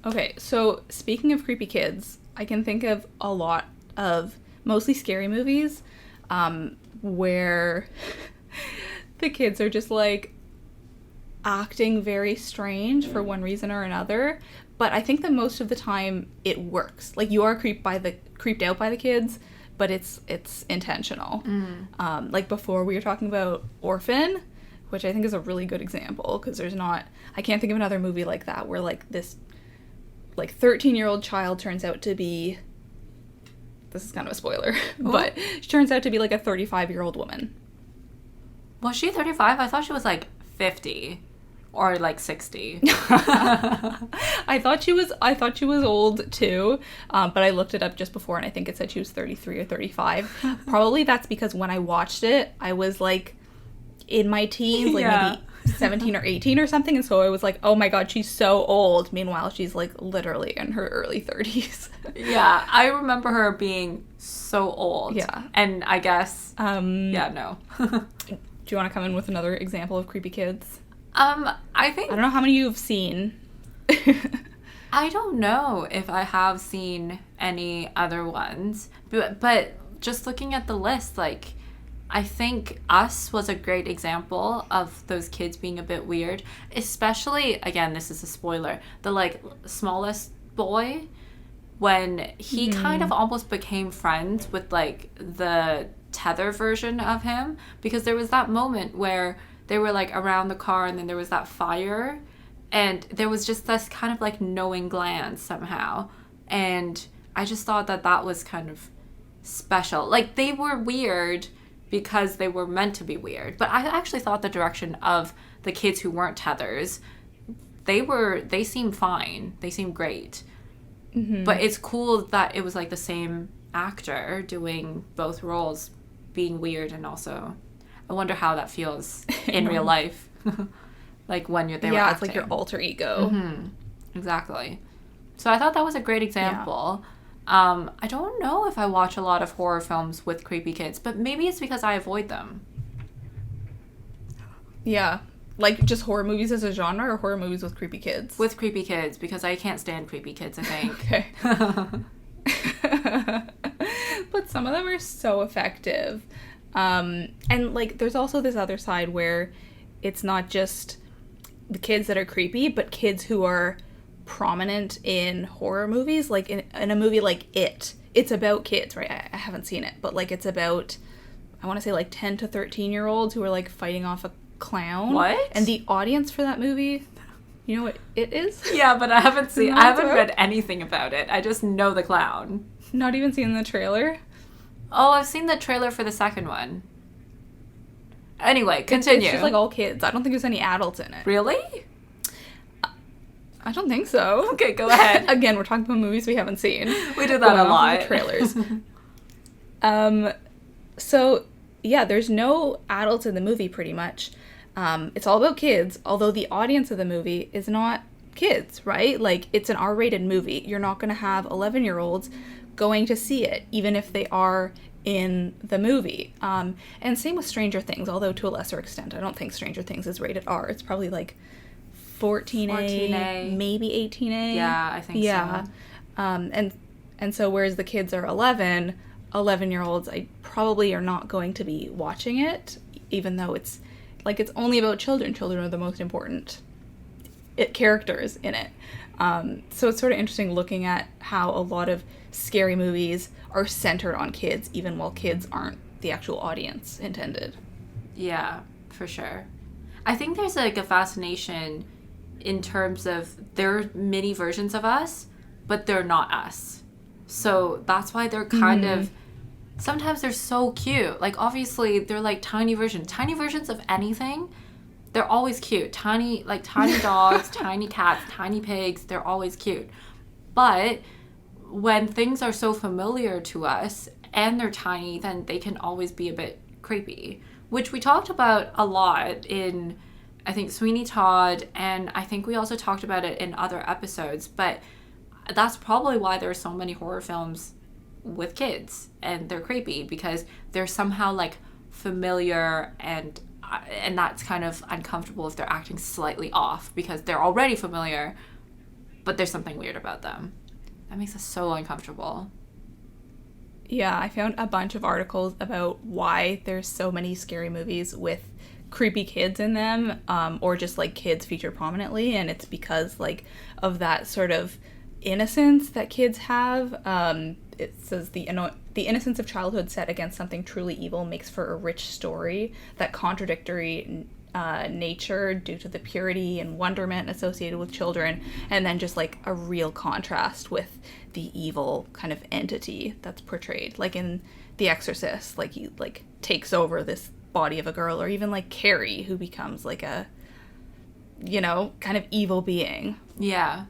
Okay, so speaking of creepy kids, I can think of a lot of mostly scary movies where the kids are just like acting very strange for one reason or another. But I think that most of the time it works. Like, you are creeped out by the kids, but it's intentional. Like before, we were talking about Orphan, which I think is a really good example, because I can't think of another movie like that where like this like 13-year-old child turns out to be, this is kind of a spoiler, but she turns out to be like a 35-year-old woman. Was she 35? I thought she was like 50 or like 60. I thought she was old too, but I looked it up just before and I think it said she was 33 or 35. Probably that's because when I watched it, I was like in my teens, like maybe 17 or 18 or something, and so I was like, oh my god, she's so old. Meanwhile, she's like literally in her early 30s. Yeah, I remember her being so old. Yeah. And I guess no. Do you want to come in with another example of creepy kids? I don't know how many you've seen. I don't know if I have seen any other ones, but just looking at the list, like, I think Us was a great example of those kids being a bit weird, especially, again, this is a spoiler, the like smallest boy, when he kind of almost became friends with like the tether version of him, because there was that moment where they were like around the car and then there was that fire and there was just this kind of like knowing glance somehow, and I just thought that was kind of special. Like, they were weird because they were meant to be weird, but I actually thought the direction of the kids who weren't tethers, they seemed fine, they seemed great. But it's cool that it was like the same actor doing both roles, being weird, and also I wonder how that feels in real life. Like when they were acting. It's like your alter ego. Exactly. So I thought that was a great example. I don't know if I watch a lot of horror films with creepy kids, but maybe it's because I avoid them. Yeah. Like, just horror movies as a genre, or horror movies with creepy kids? With creepy kids, because I can't stand creepy kids, I think. Okay. But some of them are so effective. And, like, there's also this other side where it's not just the kids that are creepy, but kids who are prominent in horror movies. Like, in a movie like it's about kids, right? I haven't seen it, but, like, it's about, I want to say, like, 10 to 13-year-olds who are, like, fighting off a clown. What? And the audience for that movie, you know what it is? Yeah, but I haven't read anything about it. I just know the clown. Not even seen the trailer? Oh, I've seen the trailer for the second one. Anyway, continue. It's just like all kids. I don't think there's any adults in it. Really? I don't think so. Okay, go ahead. Again, we're talking about movies we haven't seen. We do that a lot. Trailers. So, yeah, there's no adults in the movie, pretty much. It's all about kids, although the audience of the movie is not kids, right? Like, it's an R-rated movie. You're not going to have 11-year-olds going to see it, even if they are in the movie. And same with Stranger Things, although to a lesser extent. I don't think Stranger Things is rated R. It's probably like 14A, maybe 18A. Yeah, I think so. And so whereas the kids are 11-year-olds, I probably are not going to be watching it, even though it's only about children. Children are the most important characters in it. So it's sort of interesting looking at how a lot of scary movies are centered on kids, even while kids aren't the actual audience intended. Yeah, for sure. I think there's like a fascination in terms of they're mini versions of us, but they're not us. So that's why they're kind of, sometimes they're so cute. Like, obviously, they're like tiny versions of anything. They're always cute. Tiny dogs, tiny cats, tiny pigs, they're always cute. But when things are so familiar to us and they're tiny, then they can always be a bit creepy, which we talked about a lot in, I think, Sweeney Todd, and I think we also talked about it in other episodes. But that's probably why there are so many horror films with kids and they're creepy, because they're somehow like familiar, and that's kind of uncomfortable if they're acting slightly off because they're already familiar, but there's something weird about them. That makes us so uncomfortable. Yeah, I found a bunch of articles about why there's so many scary movies with creepy kids in them, or just like kids featured prominently, and it's because like of that sort of innocence that kids have. It says the innocence of childhood set against something truly evil makes for a rich story. That contradictory nature due to the purity and wonderment associated with children, and then just like a real contrast with the evil kind of entity that's portrayed, like in The Exorcist, like he like takes over this body of a girl, or even like Carrie, who becomes like a, you know, kind of evil being. Yeah.